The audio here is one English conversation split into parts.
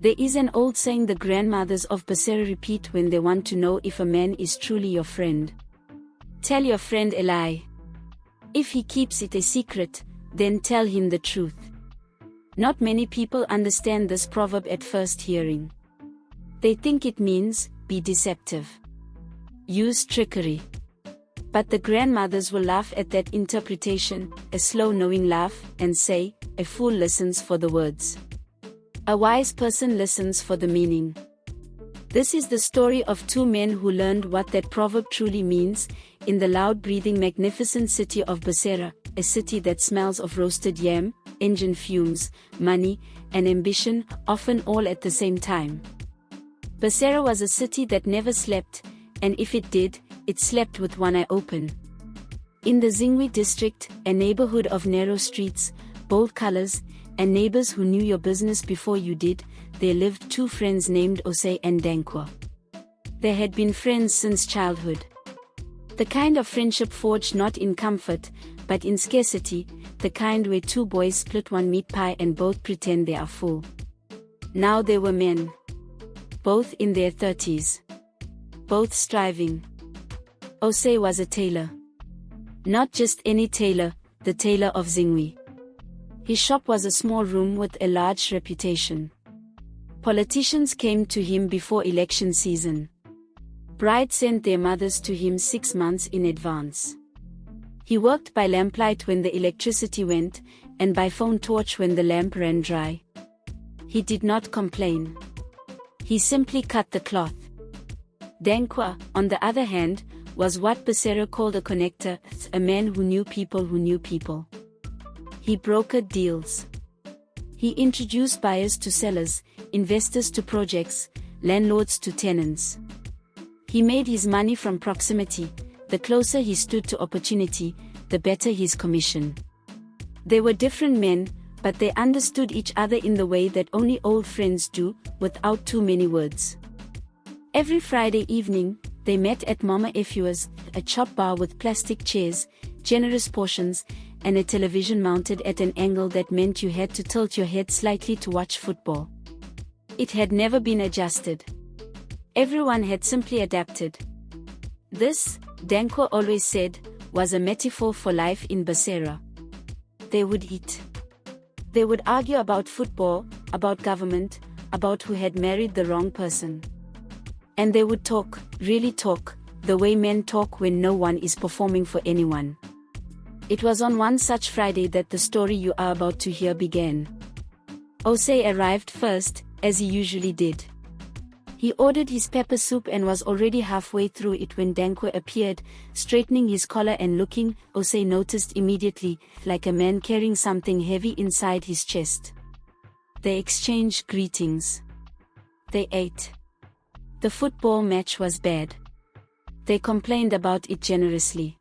There is an old saying the grandmothers of Basara repeat when they want to know if a man is truly your friend. Tell your friend a lie. If he keeps it a secret, then tell him the truth. Not many people understand this proverb at first hearing. They think it means, be deceptive. Use trickery. But the grandmothers will laugh at that interpretation, a slow knowing laugh, and say, a fool listens for the words. A wise person listens for the meaning. This is the story of two men who learned what that proverb truly means, in the loud-breathing magnificent city of Basara, a city that smells of roasted yam, engine fumes, money, and ambition, often all at the same time. Basara was a city that never slept, and if it did, it slept with one eye open. In the Zingwe district, a neighborhood of narrow streets, bold colors, and neighbors who knew your business before you did, there lived two friends named Osei and Dankwa. They had been friends since childhood. The kind of friendship forged not in comfort, but in scarcity, the kind where two boys split one meat pie and both pretend they are full. Now they were men. Both in their 30s. Both striving. Osei was a tailor. Not just any tailor, the tailor of Zingwe. His shop was a small room with a large reputation. Politicians came to him before election season. Brides sent their mothers to him 6 months in advance. He worked by lamplight when the electricity went, and by phone torch when the lamp ran dry. He did not complain. He simply cut the cloth. Dankwa, on the other hand, was what Basara called a connector, a man who knew people who knew people. He brokered deals. He introduced buyers to sellers, investors to projects, landlords to tenants. He made his money from proximity. The closer he stood to opportunity, the better his commission. They were different men, but they understood each other in the way that only old friends do, without too many words. Every Friday evening, they met at Mama Efua's, a chop bar with plastic chairs, generous portions, and a television mounted at an angle that meant you had to tilt your head slightly to watch football. It had never been adjusted. Everyone had simply adapted. This, Dankwa always said, was a metaphor for life in Basara. They would eat. They would argue about football, about government, about who had married the wrong person. And they would talk, really talk, the way men talk when no one is performing for anyone. It was on one such Friday that the story you are about to hear began. Osei arrived first, as he usually did. He ordered his pepper soup and was already halfway through it when Dankwa appeared, straightening his collar and looking. Osei noticed immediately, like a man carrying something heavy inside his chest. They exchanged greetings. They ate. The football match was bad. They complained about it generously.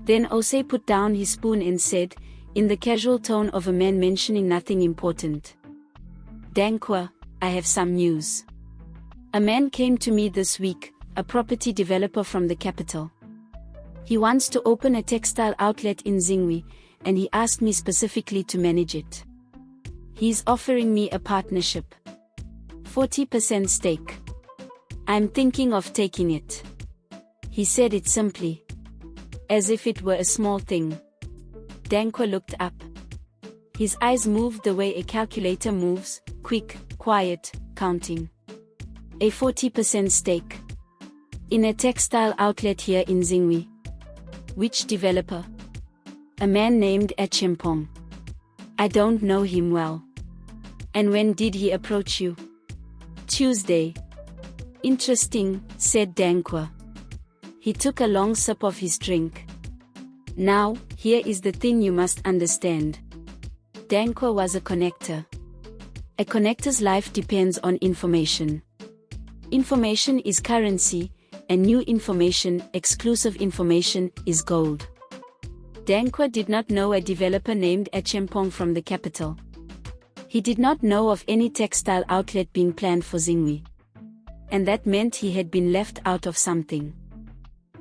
Then Osei put down his spoon and said, in the casual tone of a man mentioning nothing important, Dankwa, I have some news. A man came to me this week, a property developer from the capital. He wants to open a textile outlet in Zingwe, and he asked me specifically to manage it. He's offering me a partnership. 40% stake. I'm thinking of taking it. He said it simply. As if it were a small thing. Dankwa looked up. His eyes moved the way a calculator moves, quick, quiet, counting. A 40% stake. In a textile outlet here in Zingwe. Which developer? A man named Achempong. I don't know him well. And when did he approach you? Tuesday. Interesting, said Dankwa. He took a long sip of his drink. Now, here is the thing you must understand. Dankwa was a connector. A connector's life depends on information. Information is currency, and new information, exclusive information, is gold. Dankwa did not know a developer named Achempong from the capital. He did not know of any textile outlet being planned for Zingwe. And that meant he had been left out of something.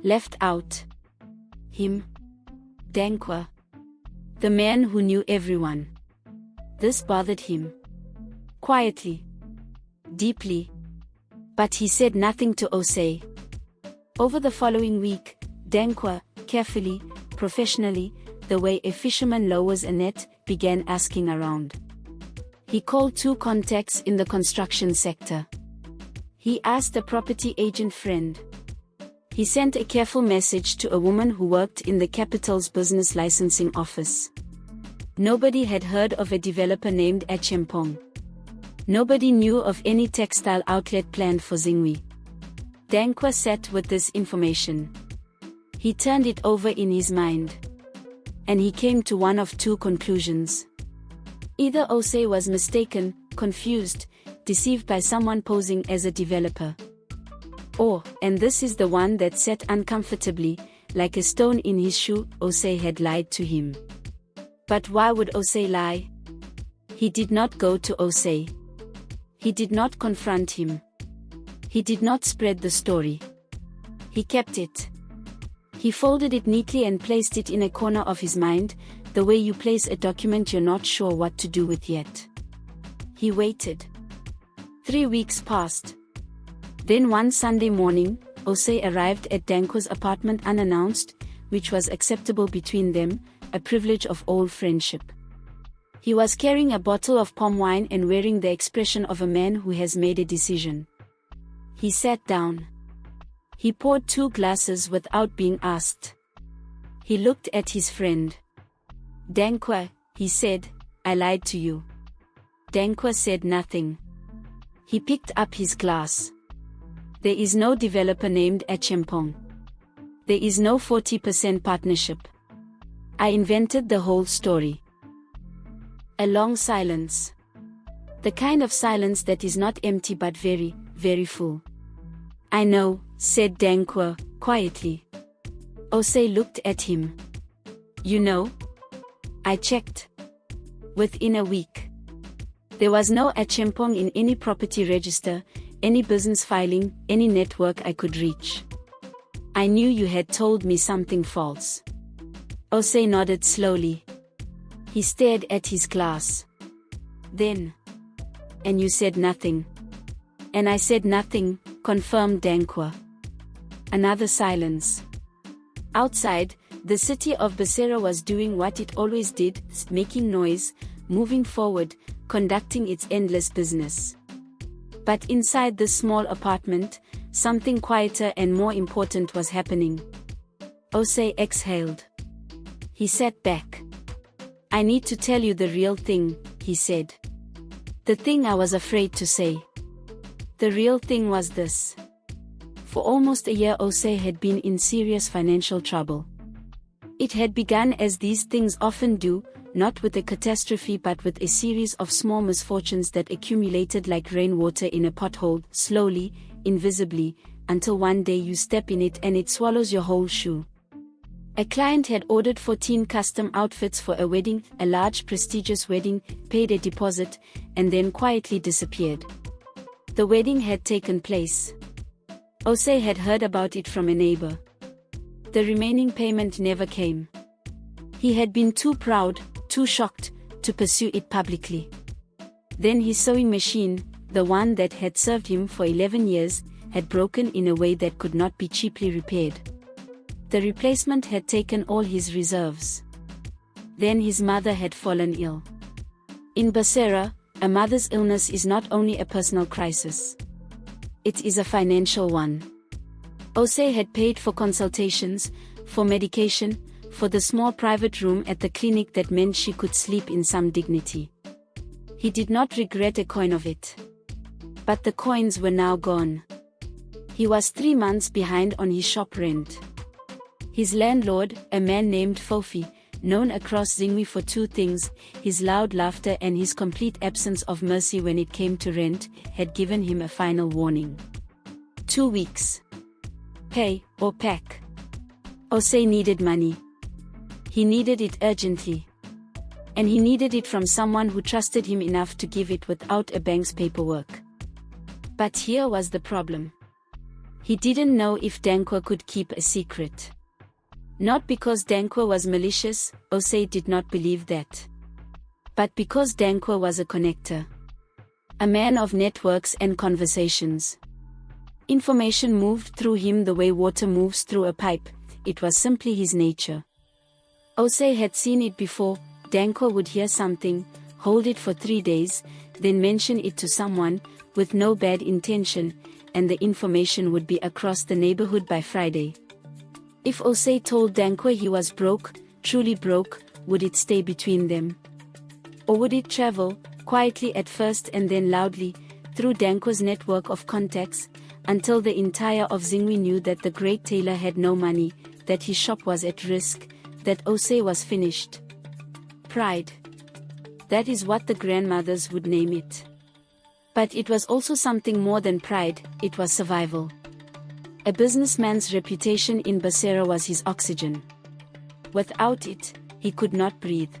Left out. Him. Dankwa. The man who knew everyone. This bothered him. Quietly. deeply. But he said nothing to Osei. Over the following week, Dankwa, carefully, professionally, the way a fisherman lowers a net, began asking around. He called 2 contacts in the construction sector. He asked a property agent friend. He sent a careful message to a woman who worked in the capital's business licensing office. Nobody had heard of a developer named Achempong. Nobody knew of any textile outlet planned for Zingwi. Dankwa sat with this information. He turned it over in his mind. And he came to one of 2 conclusions. Either Osei was mistaken, confused, deceived by someone posing as a developer. Or, and this is the one that sat uncomfortably, like a stone in his shoe, Osei had lied to him. But why would Osei lie? He did not go to Osei. He did not confront him. He did not spread the story. He kept it. He folded it neatly and placed it in a corner of his mind, the way you place a document you're not sure what to do with yet. He waited. 3 weeks passed. Then one Sunday morning, Osei arrived at Dankwa's apartment unannounced, which was acceptable between them, a privilege of old friendship. He was carrying a bottle of palm wine and wearing the expression of a man who has made a decision. He sat down. He poured 2 glasses without being asked. He looked at his friend. Dankwa, he said, I lied to you. Dankwa said nothing. He picked up his glass. There is no developer named Achempong. There is no 40% partnership. I invented the whole story. A long silence. The kind of silence that is not empty but very, very full. I know, said Dankwa, quietly. Osei looked at him. You know? I checked. Within a week. There was no Achempong in any property register, any business filing, any network I could reach. I knew you had told me something false. Osei nodded slowly. He stared at his glass. Then. And you said nothing. And I said nothing, confirmed Dankwa. Another silence. Outside, the city of Basara was doing what it always did, making noise, moving forward, conducting its endless business. But inside this small apartment, something quieter and more important was happening. Osei exhaled. He sat back. I need to tell you the real thing, he said. The thing I was afraid to say. The real thing was this. For almost a year Osei had been in serious financial trouble. It had begun as these things often do, not with a catastrophe but with a series of small misfortunes that accumulated like rainwater in a pothole, slowly, invisibly, until one day you step in it and it swallows your whole shoe. A client had ordered 14 custom outfits for a wedding, a large prestigious wedding, paid a deposit, and then quietly disappeared. The wedding had taken place. Osei had heard about it from a neighbor. The remaining payment never came. He had been too proud, too shocked, to pursue it publicly. Then his sewing machine, the one that had served him for 11 years, had broken in a way that could not be cheaply repaired. The replacement had taken all his reserves. Then his mother had fallen ill. In Basara, a mother's illness is not only a personal crisis. It is a financial one. Osei had paid for consultations, for medication, for the small private room at the clinic that meant she could sleep in some dignity. He did not regret a coin of it. But the coins were now gone. He was 3 months behind on his shop rent. His landlord, a man named Fofi, known across Zingwi for 2 things, his loud laughter and his complete absence of mercy when it came to rent, had given him a final warning. 2 weeks. Pay, or pack. Osei needed money. He needed it urgently. And he needed it from someone who trusted him enough to give it without a bank's paperwork. But here was the problem. He didn't know if Dankwa could keep a secret. Not because Dankwa was malicious, Osei did not believe that. But because Dankwa was a connector. A man of networks and conversations. Information moved through him the way water moves through a pipe. It was simply his nature. Osei had seen it before. Dankwa would hear something, hold it for 3 days, then mention it to someone, with no bad intention, and the information would be across the neighborhood by Friday. If Osei told Dankwa he was broke, truly broke, would it stay between them? Or would it travel, quietly at first and then loudly, through Dankwa's network of contacts, until the entire of Zingwe knew that the great tailor had no money, that his shop was at risk, that Osei was finished? Pride. That is what the grandmothers would name it. But it was also something more than pride, it was survival. A businessman's reputation in Basara was his oxygen. Without it, he could not breathe.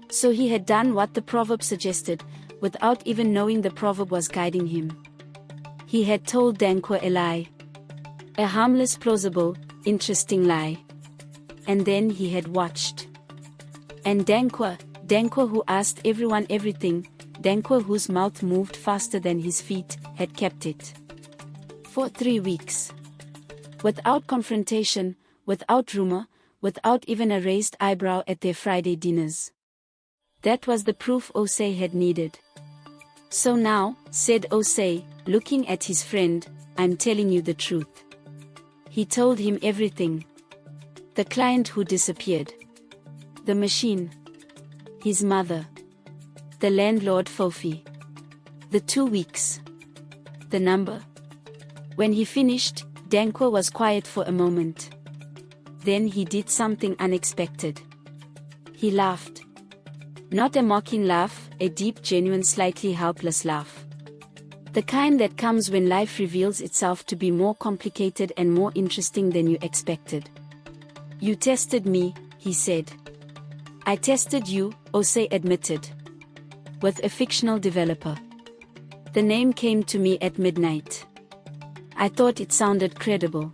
So he had done what the proverb suggested, without even knowing the proverb was guiding him. He had told Dankwa a lie. A harmless, plausible, interesting lie. And then he had watched. And Dankwa who asked everyone everything, Dankwa whose mouth moved faster than his feet, had kept it. For 3 weeks. Without confrontation, without rumor, without even a raised eyebrow at their Friday dinners. That was the proof Osei had needed. So now, said Osei, looking at his friend, I'm telling you the truth. He told him everything. The client who disappeared. The machine. His mother. The landlord Fofi. The 2 weeks. The number. When he finished, Dankwa was quiet for a moment. Then he did something unexpected. He laughed. Not a mocking laugh, a deep, genuine, slightly helpless laugh. The kind that comes when life reveals itself to be more complicated and more interesting than you expected. You tested me, he said. I tested you, Osei admitted. With a fictional developer. The name came to me at midnight. I thought it sounded credible.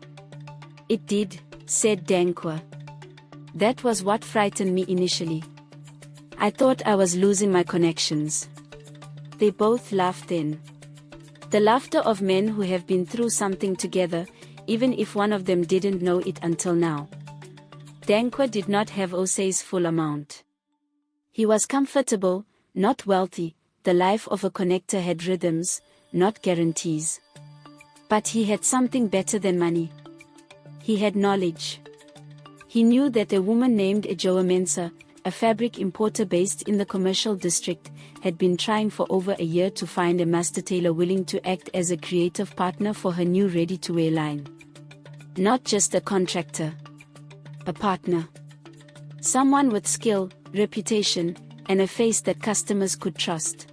It did, said Dankwa. That was what frightened me initially. I thought I was losing my connections. They both laughed then. The laughter of men who have been through something together, even if one of them didn't know it until now. Dankwa did not have Osei's full amount. He was comfortable, not wealthy. The life of a connector had rhythms, not guarantees. But he had something better than money. He had knowledge. He knew that a woman named Ejoa Mensah, a fabric importer based in the commercial district, had been trying for over a year to find a master tailor willing to act as a creative partner for her new ready-to-wear line. Not just a contractor. A partner. Someone with skill, reputation, and a face that customers could trust.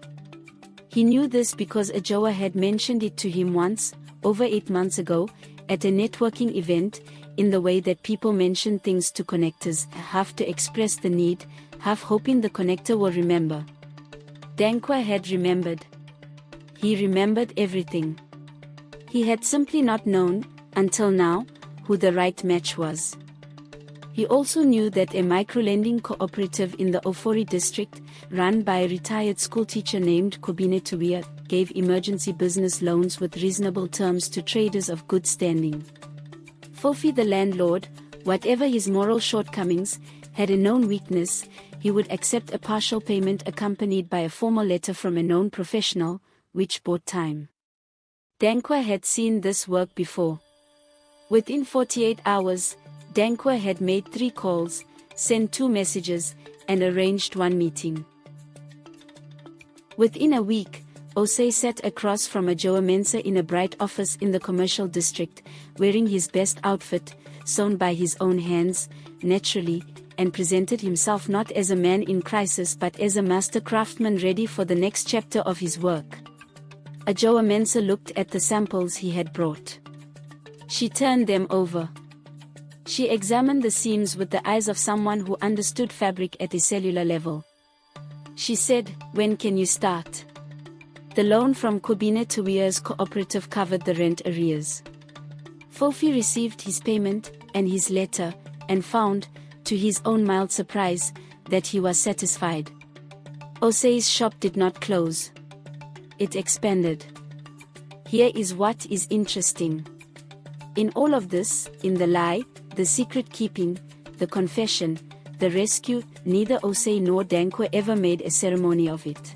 He knew this because Ejoa had mentioned it to him once, over 8 months ago, at a networking event, in the way that people mention things to connectors, half to express the need, half hoping the connector will remember. Dankwa had remembered. He remembered everything. He had simply not known, until now, who the right match was. He also knew that a microlending cooperative in the Ofori district, run by a retired schoolteacher named Kobine Tuwia, gave emergency business loans with reasonable terms to traders of good standing. Fofi the landlord, whatever his moral shortcomings, had a known weakness. He would accept a partial payment accompanied by a formal letter from a known professional, which bought time. Dankwa had seen this work before. Within 48 hours, Dankwa had made 3 calls, sent 2 messages, and arranged 1 meeting. Within a week, Osei sat across from Ejoa Mensah in a bright office in the commercial district, wearing his best outfit, sewn by his own hands, naturally, and presented himself not as a man in crisis but as a master craftsman ready for the next chapter of his work. Ejoa Mensah looked at the samples he had brought. She turned them over. She examined the seams with the eyes of someone who understood fabric at a cellular level. She said, "When can you start?" The loan from Kobine Tuwia's cooperative covered the rent arrears. Fofi received his payment, and his letter, and found, to his own mild surprise, that he was satisfied. Osei's shop did not close. it expanded. Here is what is interesting. In all of this, in the lie, the secret keeping, the confession, the rescue, neither Osei nor Dankwa ever made a ceremony of it.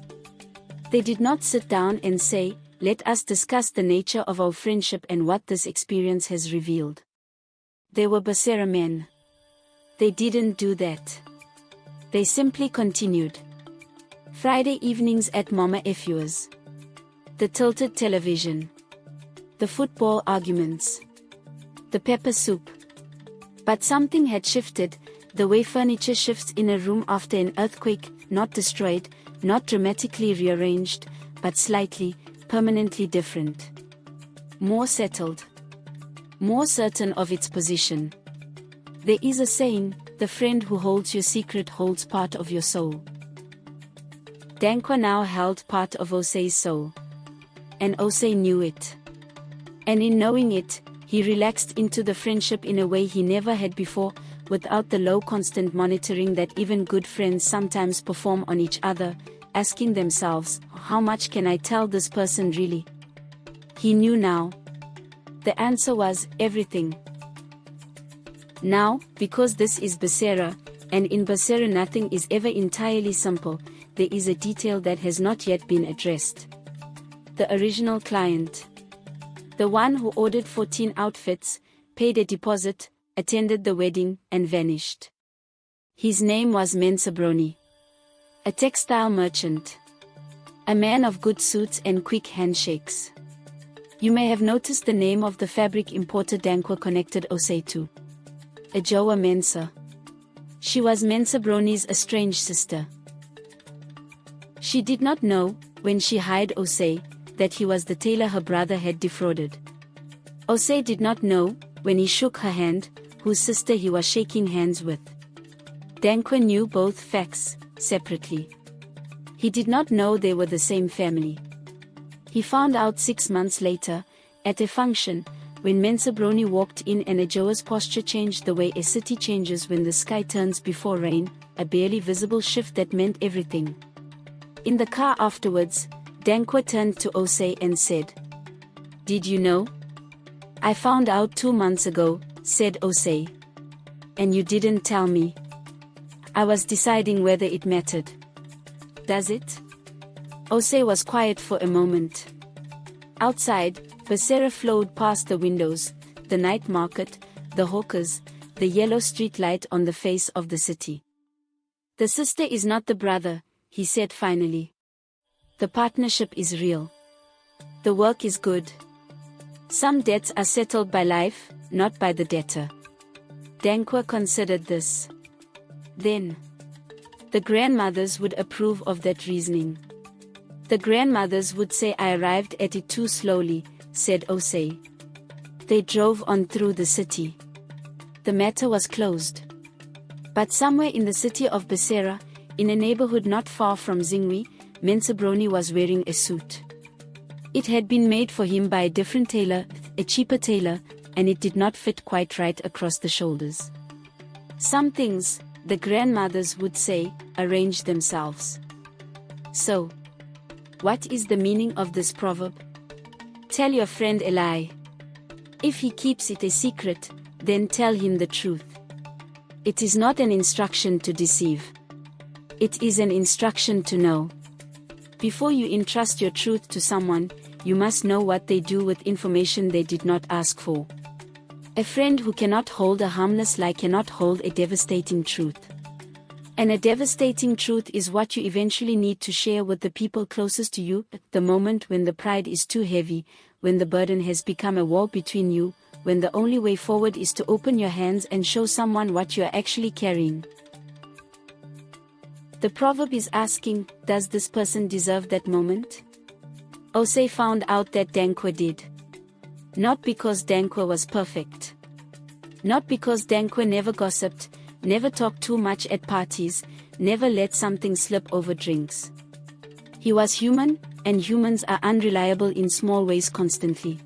They did not sit down and say, "Let us discuss the nature of our friendship and what this experience has revealed." They were Basara men. They didn't do that. They simply continued. Friday evenings at Mama Efua's. The tilted television. The football arguments. The pepper soup. But something had shifted, the way furniture shifts in a room after an earthquake, not destroyed, not dramatically rearranged, but slightly, permanently different. More settled. More certain of its position. There is a saying, the friend who holds your secret holds part of your soul. Dankwa now held part of Osei's soul. And Osei knew it. And in knowing it, he relaxed into the friendship in a way he never had before, without the low constant monitoring that even good friends sometimes perform on each other, asking themselves, how much can I tell this person really? He knew now. The answer was, everything. Now, because this is Basara, and in Basara nothing is ever entirely simple, there is a detail that has not yet been addressed. The original client. The one who ordered 14 outfits, paid a deposit, attended the wedding, and vanished. His name was Mensabroni. A textile merchant. A man of good suits and quick handshakes. You may have noticed the name of the fabric importer Dankwa connected Osei to. Ajoa Mensa. She was Mensabroni's estranged sister. She did not know, when she hired Osei, that he was the tailor her brother had defrauded. Osei did not know, when he shook her hand, whose sister he was shaking hands with. Dankwa knew both facts, separately. He did not know they were the same family. He found out 6 months later, at a function, when Mensabroni walked in and Ajoa's posture changed the way a city changes when the sky turns before rain, a barely visible shift that meant everything. In the car afterwards, Dankwa turned to Osei and said, "Did you know? I found out 2 months ago," said Osei. "And you didn't tell me." "I was deciding whether it mattered." "Does it?" Osei was quiet for a moment. Outside, Basara flowed past the windows, the night market, the hawkers, the yellow street light on the face of the city. "The sister is not the brother," he said finally. "The partnership is real. The work is good. Some debts are settled by life, not by the debtor." Dankwa considered this. Then, the grandmothers would approve of that reasoning. The grandmothers would say I arrived at it too slowly, said Osei. They drove on through the city. The matter was closed. But somewhere in the city of Basara, in a neighborhood not far from Zingwi, Mensabroni was wearing a suit. It had been made for him by a different tailor, a cheaper tailor, and it did not fit quite right across the shoulders. Some things, the grandmothers would say, arrange themselves. So, what is the meaning of this proverb? Tell your friend a lie. If he keeps it a secret, then tell him the truth. It is not an instruction to deceive. It is an instruction to know. Before you entrust your truth to someone, you must know what they do with information they did not ask for. A friend who cannot hold a harmless lie cannot hold a devastating truth. And a devastating truth is what you eventually need to share with the people closest to you, at the moment when the pride is too heavy, when the burden has become a wall between you, when the only way forward is to open your hands and show someone what you are actually carrying. The proverb is asking, does this person deserve that moment? Osei found out that Dankwa did. Not because Dankwa was perfect. Not because Dankwa never gossiped, never talked too much at parties, never let something slip over drinks. He was human, and humans are unreliable in small ways constantly.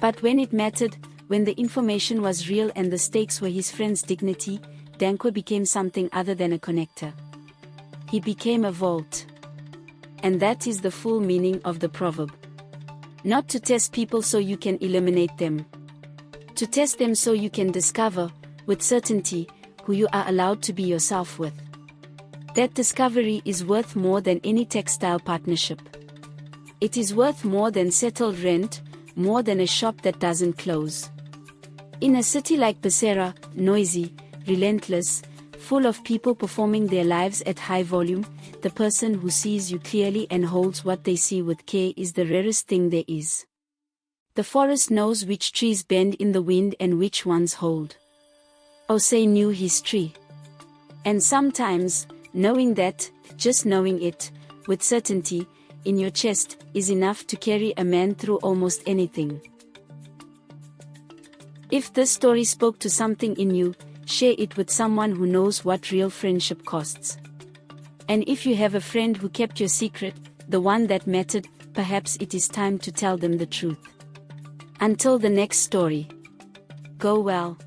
But when it mattered, when the information was real and the stakes were his friend's dignity, Dankwa became something other than a connector. He became a vault. And that is the full meaning of the proverb. Not to test people so you can eliminate them. To test them so you can discover, with certainty, who you are allowed to be yourself with. That discovery is worth more than any textile partnership. It is worth more than settled rent, more than a shop that doesn't close. In a city like Basara, noisy, relentless, full of people performing their lives at high volume, the person who sees you clearly and holds what they see with care is the rarest thing there is. The forest knows which trees bend in the wind and which ones hold. Osei knew his tree. And sometimes, knowing that, just knowing it, with certainty, in your chest, is enough to carry a man through almost anything. If this story spoke to something in you, share it with someone who knows what real friendship costs. And if you have a friend who kept your secret, the one that mattered, perhaps it is time to tell them the truth. Until the next story. Go well.